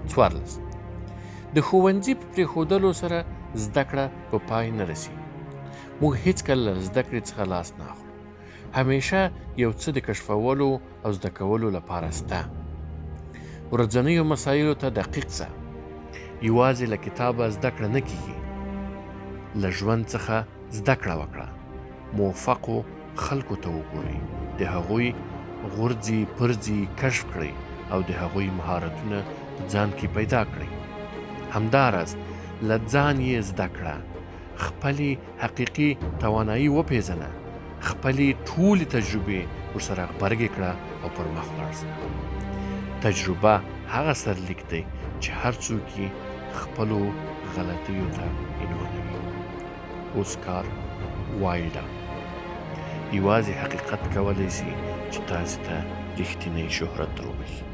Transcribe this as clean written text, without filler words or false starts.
14. د ښوونځي په پرېښودلو سره زده کړه په پای نه رسي. موږ هیڅکله له زده کړې څخه لاس نه اخلو. همیشه یو څه د کشفولو او زده کولو لپاره سته. ورځنیو مسایلو ته دقیق څه. یوازې له کتابه زده کړه نه کیږي. له ژوند څخه زده کړه وکړه. موفقو خلکو ته وګورئ. د هغوی غورځي پرځي کشف کړئ او د هغوی مهارتونه په ځان کې پیدا کړئ. همداراز له ځان یې زده کړه. خپلې حقیقي توانایي وپېژنه. خپلې ټولې تجربې ورسره غبرګې کړه او پر مخ لاړ شه. تجربه هغه سرلیک دی چې هر څوک یې خپلو غلطیو ته عنوانوي. اوسکار وایلډر. یوازې حقیقت کولی شي چې تاسو ته رښتینی شهرت راوبخي.